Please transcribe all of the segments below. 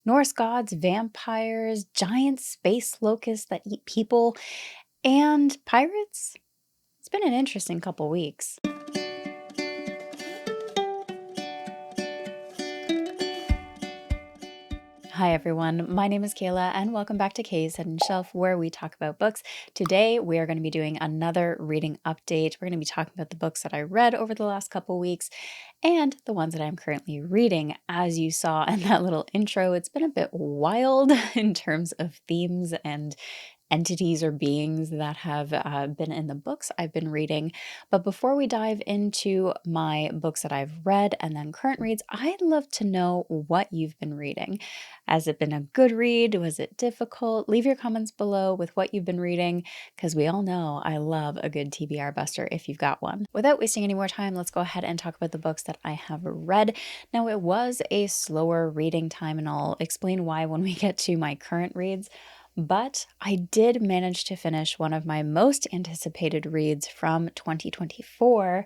Norse gods, vampires, giant space locusts that eat people, and pirates? It's been an interesting couple weeks. Hi everyone, my name is Kayla and welcome back to Kay's Hidden Shelf where we talk about books. Today we are going to be doing another reading update. We're going to be talking about the books that I read over the last couple weeks and the ones that I'm currently reading. As you saw in that little intro, it's been a bit wild in terms of themes and entities or beings that have been in the books I've been reading. But before we dive into my books that I've read and then current reads, I'd love to know what you've been reading. Has it been a good read? Was it difficult? Leave your comments below with what you've been reading, because we all know I love a good TBR buster if you've got one. Without wasting any more time, let's go ahead and talk about the books that I have read. Now, it was a slower reading time, and I'll explain why when we get to my current reads. But I did manage to finish one of my most anticipated reads from 2024,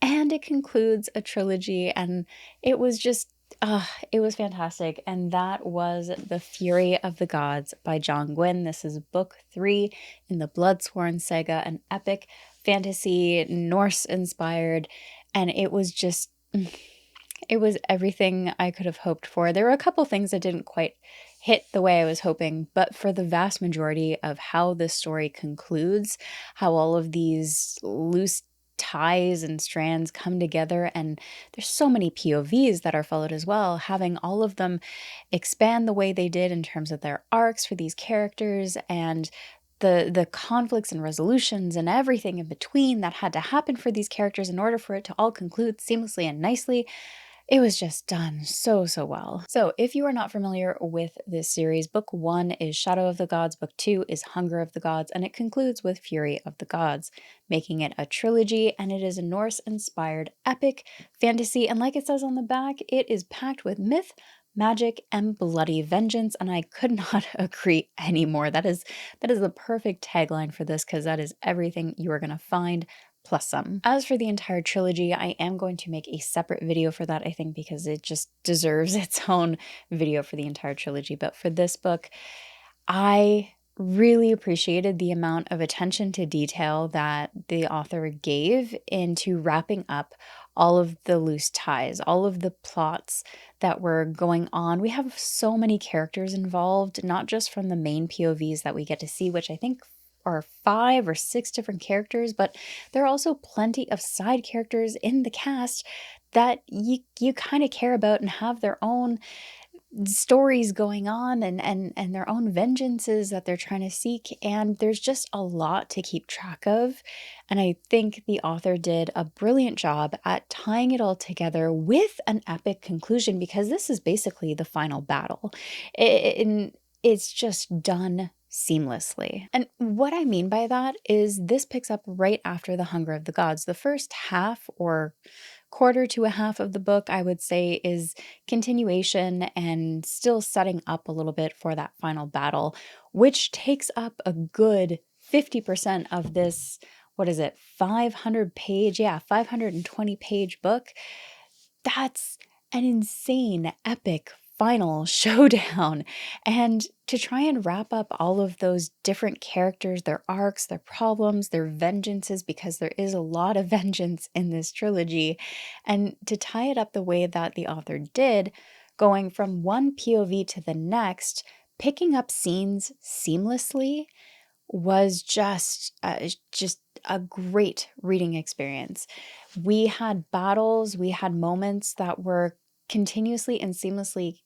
and it concludes a trilogy, and it was just, it was fantastic. And that was The Fury of the Gods by John Gwynne. This is book 3 in the Bloodsworn saga, an epic fantasy, Norse inspired, and it was just, it was everything I could have hoped for. There were a couple things that didn't quite hit the way I was hoping, but for the vast majority of how this story concludes, how all of these loose ties and strands come together, and there's so many POVs that are followed as well, having all of them expand the way they did in terms of their arcs for these characters and the conflicts and resolutions and everything in between that had to happen for these characters in order for it to all conclude seamlessly and nicely. It was just done so, so well. So if you are not familiar with this series, book 1 is Shadow of the Gods, book 2 is Hunger of the Gods, and it concludes with Fury of the Gods, making it a trilogy, and it is a Norse-inspired epic fantasy, and like it says on the back, it is packed with myth, magic, and bloody vengeance, and I could not agree anymore. That is the perfect tagline for this, because that is everything you are going to find plus some. As for the entire trilogy, I am going to make a separate video for that, I think, because it just deserves its own video for the entire trilogy. But for this book, I really appreciated the amount of attention to detail that the author gave into wrapping up all of the loose ties, all of the plots that were going on. We have so many characters involved, not just from the main POVs that we get to see, which I think are 5 or 6 different characters, but there are also plenty of side characters in the cast that you kind of care about and have their own stories going on and their own vengeances that they're trying to seek, and there's just a lot to keep track of. And I think the author did a brilliant job at tying it all together with an epic conclusion, because this is basically the final battle. And it's just done seamlessly. And what I mean by that is this picks up right after the Hunger of the Gods. The first half or quarter to a half of the book, I would say, is continuation and still setting up a little bit for that final battle, which takes up a good 50% of this, what is it, 500 page, 520 page book. That's an insane, epic final showdown. And to try and wrap up all of those different characters, their arcs, their problems, their vengeances, because there is a lot of vengeance in this trilogy, and to tie it up the way that the author did, going from one POV to the next, picking up scenes seamlessly, was just a great reading experience. We had battles, we had moments that were continuously and seamlessly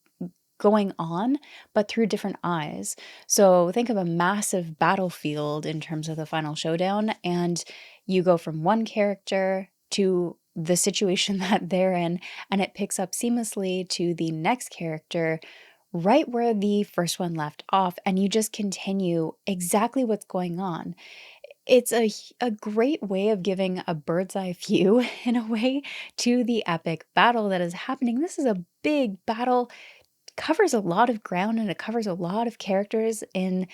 going on, but through different eyes. So think of a massive battlefield in terms of the final showdown, and you go from one character to the situation that they're in, and it picks up seamlessly to the next character right where the first one left off, and you just continue exactly what's going on. It's a great way of giving a bird's eye view, in a way, to the epic battle that is happening. This is a big battle, covers a lot of ground, and it covers a lot of characters on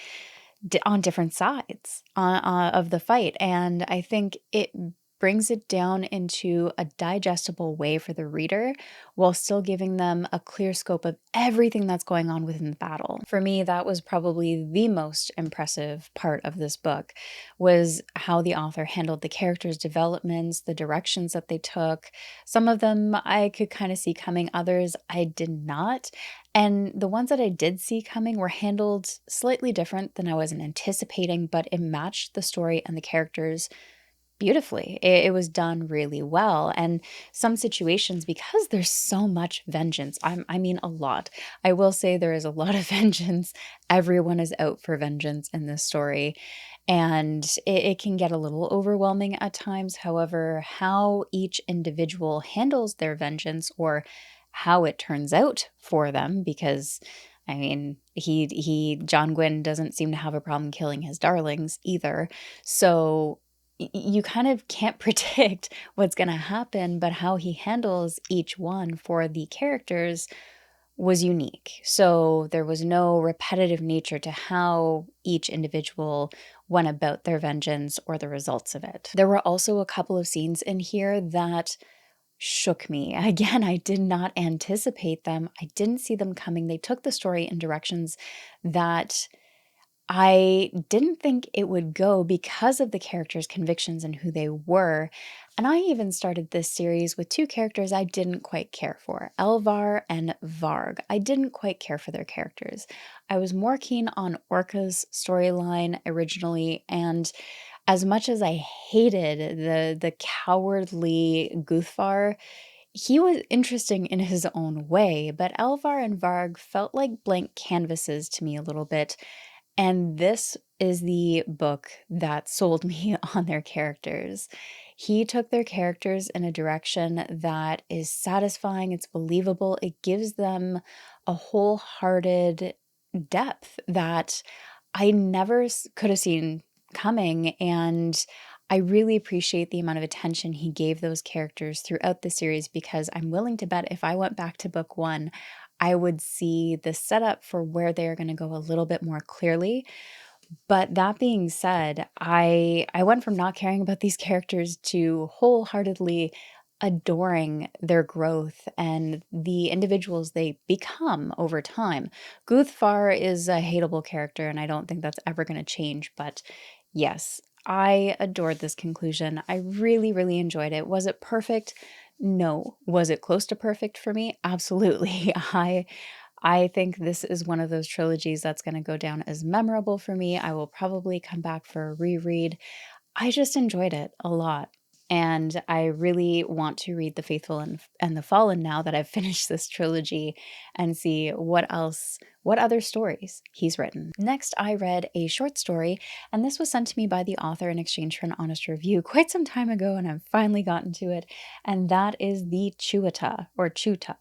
different sides of the fight, and I think it brings it down into a digestible way for the reader while still giving them a clear scope of everything that's going on within the battle. For me, that was probably the most impressive part of this book, was how the author handled the characters' developments, the directions that they took. Some of them I could kind of see coming, others I did not. And the ones that I did see coming were handled slightly different than I wasn't anticipating, but it matched the story and the characters beautifully. It was done really well. And some situations, because there's so much vengeance, I mean, a lot. I will say there is a lot of vengeance. Everyone is out for vengeance in this story. And it can get a little overwhelming at times. However, how each individual handles their vengeance, or how it turns out for them, because I mean, John Gwynne doesn't seem to have a problem killing his darlings either. So you kind of can't predict what's going to happen, but how he handles each one for the characters was unique. So there was no repetitive nature to how each individual went about their vengeance or the results of it. There were also a couple of scenes in here that shook me. Again, I did not anticipate them. I didn't see them coming. They took the story in directions that I didn't think it would go because of the characters' convictions and who they were. And I even started this series with two characters I didn't quite care for, Elvar and Varg. I didn't quite care for their characters. I was more keen on Orca's storyline originally, and as much as I hated the cowardly Guthvar, he was interesting in his own way, but Elvar and Varg felt like blank canvases to me a little bit. And this is the book that sold me on their characters. He took their characters in a direction that is satisfying, it's believable, it gives them a wholehearted depth that I never could have seen coming. And I really appreciate the amount of attention he gave those characters throughout the series, because I'm willing to bet if I went back to book one, I would see the setup for where they are going to go a little bit more clearly. But that being said, I went from not caring about these characters to wholeheartedly adoring their growth and the individuals they become over time. Guthvar is a hateable character, and I don't think that's ever going to change. But yes, I adored this conclusion. I really, really enjoyed it. Was it perfect? No. Was it close to perfect for me? Absolutely. I think this is one of those trilogies that's going to go down as memorable for me. I will probably come back for a reread. I just enjoyed it a lot. And I really want to read The Faithful and the Fallen now that I've finished this trilogy, and see what other stories he's written. Next, I read a short story, and this was sent to me by the author in exchange for an honest review quite some time ago, and I've finally gotten to it. And that is The Chuta, or Chuta,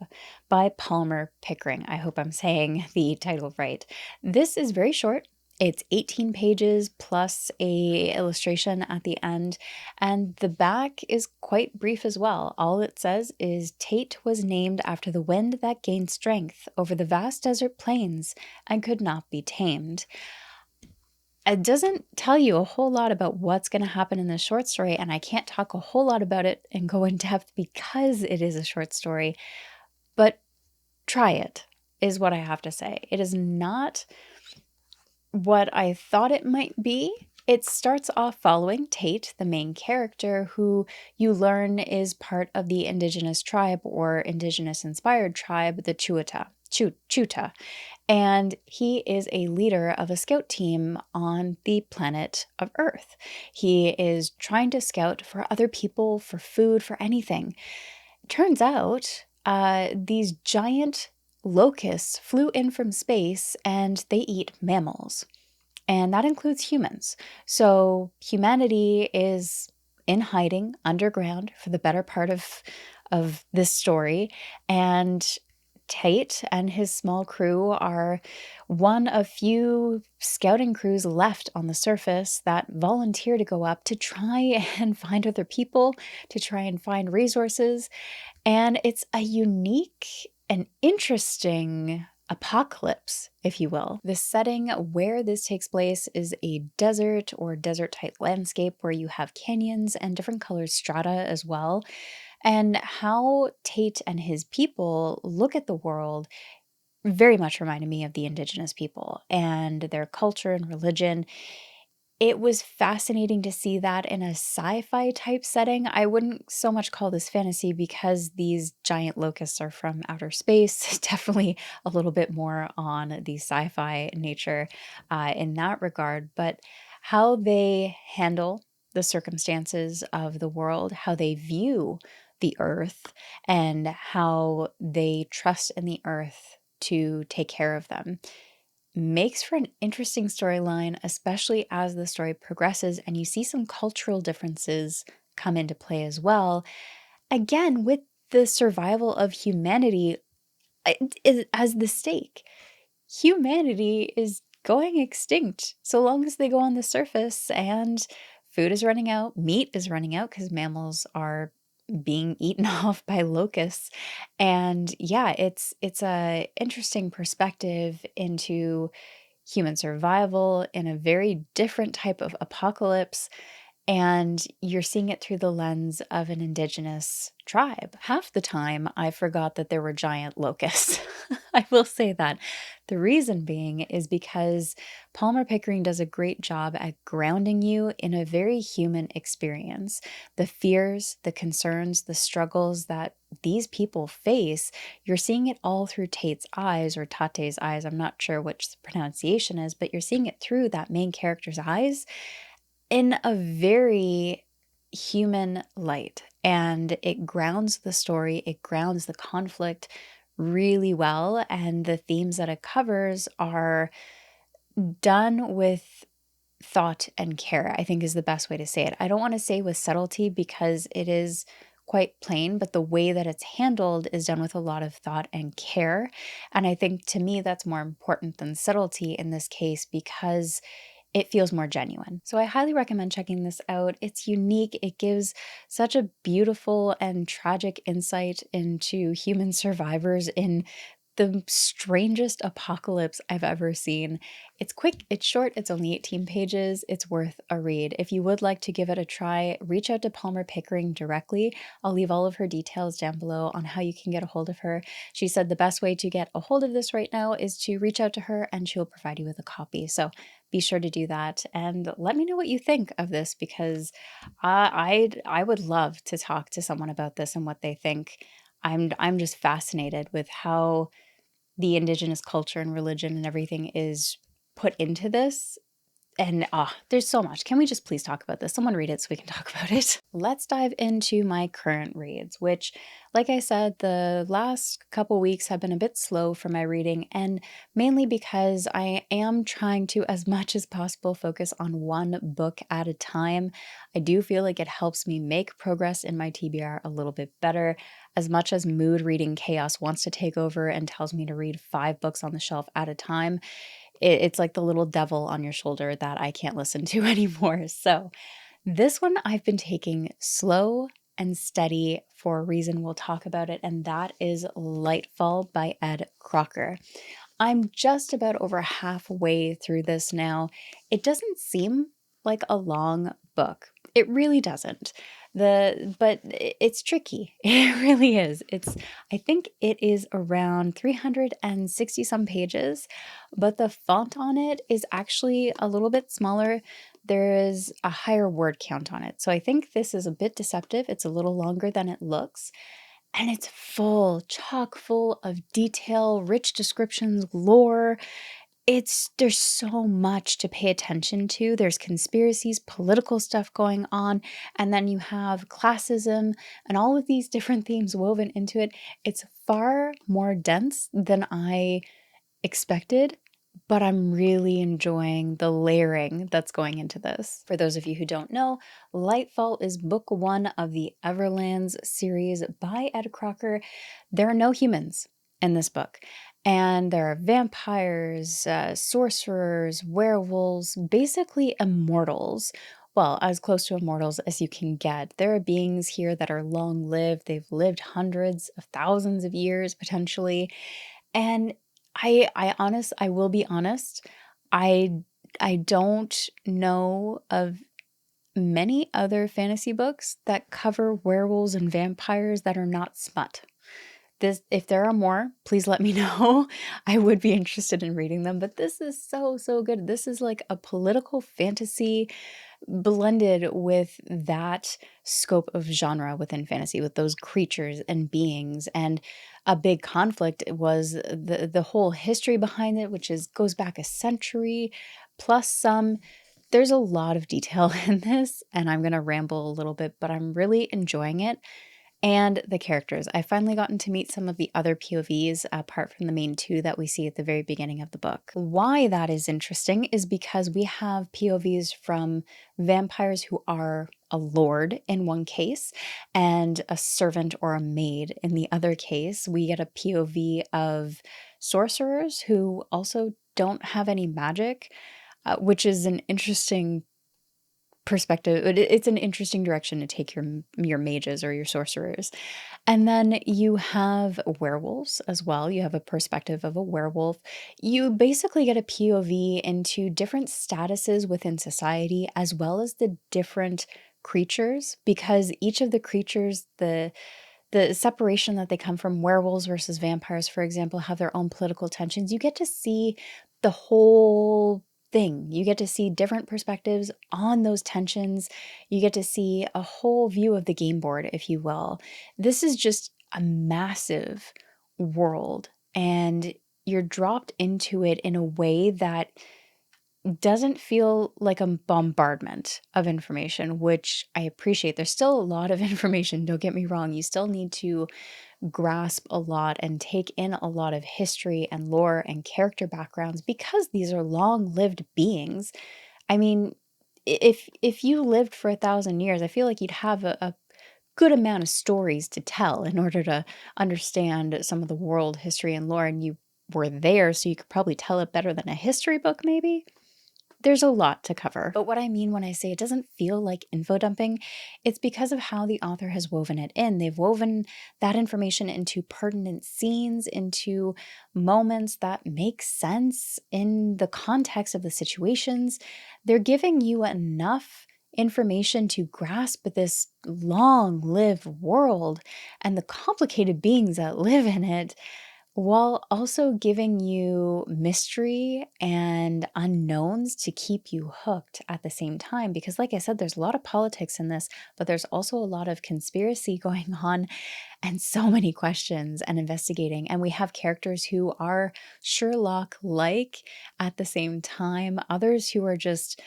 by Palmer Pickering. I hope I'm saying the title right. This is very short. It's 18 pages plus a illustration at the end, and the back is quite brief as well. All it says is, Tate was named after the wind that gained strength over the vast desert plains and could not be tamed. It doesn't tell you a whole lot about what's going to happen in this short story, and I can't talk a whole lot about it and go in depth because it is a short story, but try it, is what I have to say. It is not what I thought it might be. It starts off following Tate, the main character, who you learn is part of the indigenous tribe or indigenous-inspired tribe, the Chuta. And he is a leader of a scout team on the planet of Earth. He is trying to scout for other people, for food, for anything. Turns out, these giant locusts flew in from space, and they eat mammals. And that includes humans. So humanity is in hiding underground for the better part of this story. And Tate and his small crew are one of few scouting crews left on the surface that volunteer to go up to try and find other people, to try and find resources. And it's a unique and interesting apocalypse, if you will. The setting where this takes place is a desert or desert-type landscape where you have canyons and different colored strata as well. And how Tate and his people look at the world very much reminded me of the indigenous people and their culture and religion. It was fascinating to see that in a sci-fi type setting. I wouldn't so much call this fantasy because these giant locusts are from outer space. Definitely a little bit more on the sci-fi nature in that regard. But how they handle the circumstances of the world, how they view the earth, and how they trust in the earth to take care of them makes for an interesting storyline, especially as the story progresses and you see some cultural differences come into play as well. Again, with the survival of humanity as the stake. Humanity is going extinct so long as they go on the surface and food is running out, meat is running out because mammals are being eaten off by locusts. And yeah, it's a interesting perspective into human survival in a very different type of apocalypse, and you're seeing it through the lens of an indigenous tribe. Half the time, I forgot that there were giant locusts. I will say that. The reason being is because Palmer Pickering does a great job at grounding you in a very human experience. The fears, the concerns, the struggles that these people face, you're seeing it all through Tate's eyes or Tate's eyes. I'm not sure which the pronunciation is, but you're seeing it through that main character's eyes in a very human light, and it grounds the story, it grounds the conflict really well, and the themes that it covers are done with thought and care, I think is the best way to say it. I don't want to say with subtlety because it is quite plain, but the way that it's handled is done with a lot of thought and care. And I think to me that's more important than subtlety in this case because it feels more genuine. So I highly recommend checking this out. It's unique. It gives such a beautiful and tragic insight into human survivors in the strangest apocalypse I've ever seen. It's quick, it's short, it's only 18 pages. It's worth a read. If you would like to give it a try, reach out to Palmer Pickering directly. I'll leave all of her details down below on how you can get a hold of her. She said the best way to get a hold of this right now is to reach out to her and she'll provide you with a copy. So be sure to do that and let me know what you think of this because I would love to talk to someone about this and what they think. I'm just fascinated with how the indigenous culture and religion and everything is put into this. And there's so much. Can we just please talk about this? Someone read it so we can talk about it. Let's dive into my current reads, which, like I said, the last couple weeks have been a bit slow for my reading, and mainly because I am trying to, as much as possible, focus on one book at a time. I do feel like it helps me make progress in my TBR a little bit better. As much as mood reading chaos wants to take over and tells me to read 5 books on the shelf at a time, it's like the little devil on your shoulder that I can't listen to anymore. So this one I've been taking slow and steady for a reason. We'll talk about it, and that is Lightfall by Ed Crocker. I'm just about over halfway through this now. It doesn't seem like a long book. It really doesn't. But it's tricky. It really is. I think it is around 360 some pages, but the font on it is actually a little bit smaller. There is a higher word count on it. So I think this is a bit deceptive. It's a little longer than it looks. And it's full, chock full of detail, rich descriptions, lore. There's so much to pay attention to. There's conspiracies, political stuff going on, and then you have classism and all of these different themes woven into it. It's far more dense than I expected, but I'm really enjoying the layering that's going into this. For those of you who don't know, Lightfall is book 1 of the Everlands series by Ed Crocker. There are no humans in this book, and there are vampires, sorcerers, werewolves, basically immortals. Well, as close to immortals as you can get. There are beings here that are long lived. They've lived hundreds of thousands of years potentially. And I will be honest, I I don't know of many other fantasy books that cover werewolves and vampires that are not smut. This if there are more, please let me know. I would be interested in reading them, but this is so, so good. This is like a political fantasy blended with that scope of genre within fantasy, with those creatures and beings. And a big conflict was the whole history behind it, which is goes back a century plus some. There's a lot of detail in this, and I'm gonna ramble a little bit, but I'm really enjoying it. And the characters. I've finally gotten to meet some of the other POVs apart from the main two that we see at the very beginning of the book. Why that is interesting is because we have POVs from vampires who are a lord in one case and a servant or a maid in the other case. We get a POV of sorcerers who also don't have any magic, which is an interesting perspective. It's an interesting direction to take your mages or your sorcerers. And then you have werewolves as well. You have a perspective of a werewolf. You basically get a POV into different statuses within society as well as the different creatures, because each of the creatures, the separation that they come from, werewolves versus vampires, for example, have their own political tensions. You get to see the whole thing. You get to see different perspectives on those tensions. You get to see a whole view of the game board, if you will. This is just a massive world, and you're dropped into it in a way that doesn't feel like a bombardment of information, which I appreciate. There's still a lot of information, don't get me wrong. You still need to grasp a lot and take in a lot of history and lore and character backgrounds because these are long-lived beings. I mean, if you lived for 1,000 years, I feel like you'd have a good amount of stories to tell in order to understand some of the world history and lore, and you were there, so you could probably tell it better than a history book, maybe? There's a lot to cover, but what I mean when I say it doesn't feel like info dumping, it's because of how the author has woven it in. They've woven that information into pertinent scenes, into moments that make sense in the context of the situations. They're giving you enough information to grasp this long-lived world and the complicated beings that live in it, while also giving you mystery and unknowns to keep you hooked at the same time. Because, like I said, there's a lot of politics in this, but there's also a lot of conspiracy going on and so many questions and investigating. And we have characters who are Sherlock like at the same time, others who are just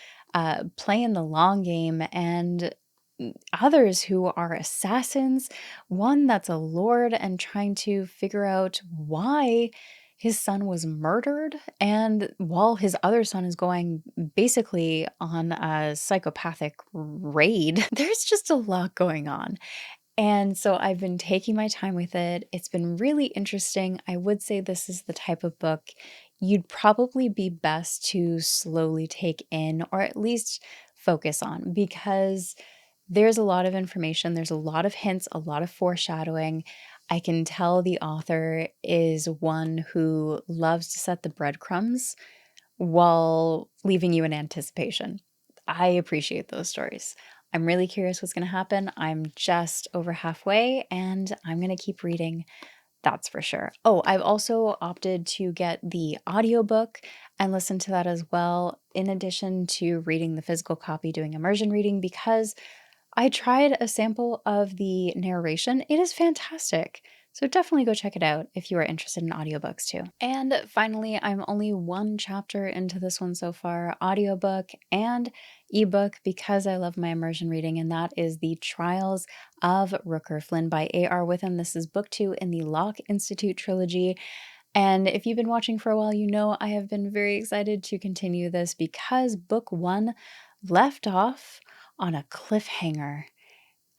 playing the long game, and others who are assassins, one that's a lord and trying to figure out why his son was murdered, and while his other son is going basically on a psychopathic raid. There's just a lot going on. And so I've been taking my time with it. It's been really interesting. I would say this is the type of book you'd probably be best to slowly take in or at least focus on, because there's a lot of information, there's a lot of hints, a lot of foreshadowing. I can tell the author is one who loves to set the breadcrumbs while leaving you in anticipation. I appreciate those stories. I'm really curious what's going to happen. I'm just over halfway and I'm going to keep reading. That's for sure. Oh, I've also opted to get the audiobook and listen to that as well, in addition to reading the physical copy, doing immersion reading, because I tried a sample of the narration. It is fantastic. So definitely go check it out if you are interested in audiobooks too. And finally, I'm only one chapter into this one so far, audiobook and ebook, because I love my immersion reading, and that is The Trials of Rooker Flynn by A.R. Witham. This is book 2 in the Locke Institute trilogy. And if you've been watching for a while, you know I have been very excited to continue this because book 1 left off on a cliffhanger,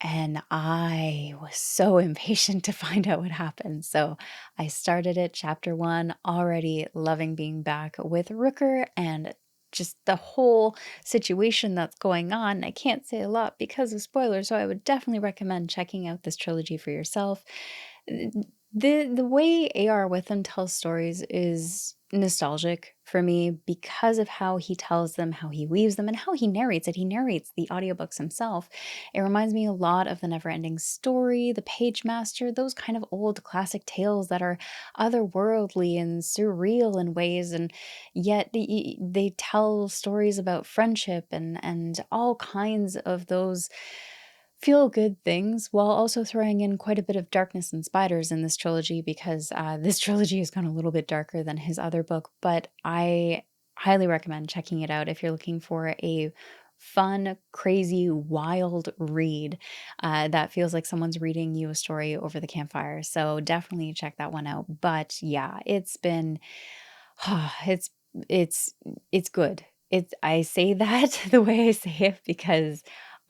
and I was so impatient to find out what happened. So I started it, chapter 1, already loving being back with Rooker and just the whole situation that's going on. I can't say a lot because of spoilers, so I would definitely recommend checking out this trilogy for yourself. The way A.R. Witham tells stories is nostalgic for me because of how he tells them, how he weaves them, and how he narrates it. He narrates the audiobooks himself. It reminds me a lot of The Neverending Story, The Page Master, those kind of old classic tales that are otherworldly and surreal in ways, and yet they tell stories about friendship and all kinds of those feel good things while also throwing in quite a bit of darkness and spiders in this trilogy because this trilogy has gone a little bit darker than his other book, but I highly recommend checking it out if you're looking for a fun, crazy, wild read that feels like someone's reading you a story over the campfire. So definitely check that one out. But yeah, it's been it's it's it's good. It's I say that the way I say it because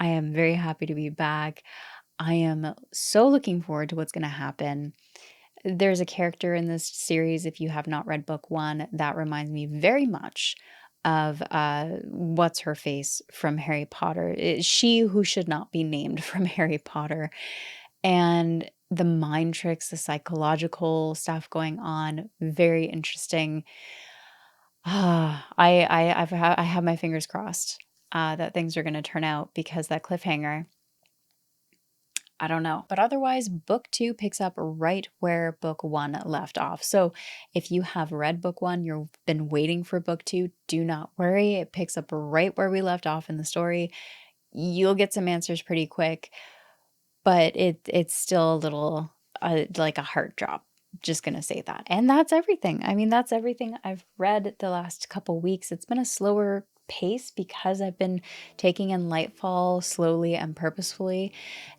I am very happy to be back. I am so looking forward to what's gonna happen. There's a character in this series, if you have not read book 1, that reminds me very much of, what's her face from Harry Potter. She who should not be named from Harry Potter, and the mind tricks, the psychological stuff going on, very interesting. I have my fingers crossed, that things are gonna turn out because that cliffhanger, I don't know. But otherwise, book 2 picks up right where book 1 left off. So if you have read book 1, you've been waiting for book 2, do not worry. It picks up right where we left off in the story. You'll get some answers pretty quick, but it's still a little, like a heart drop. Just gonna say that. And that's everything. I mean, that's everything I've read the last couple weeks. It's been a slower pace because I've been taking in Lightfall slowly and purposefully.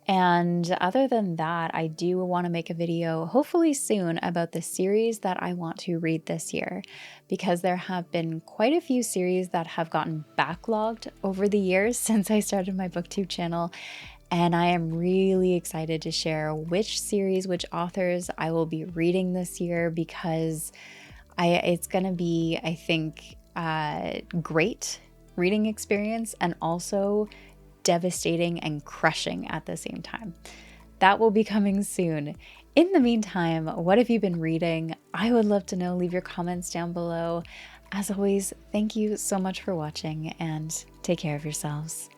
And other than that, I do want to make a video, hopefully soon, about the series that I want to read this year, because there have been quite a few series that have gotten backlogged over the years since I started my Booktube channel. And I am really excited to share which series, which authors I will be reading this year because it's going to be, I think, great reading experience and also devastating and crushing at the same time. That will be coming soon. In the meantime, what have you been reading? I would love to know. Leave your comments down below. As always, thank you so much for watching and take care of yourselves.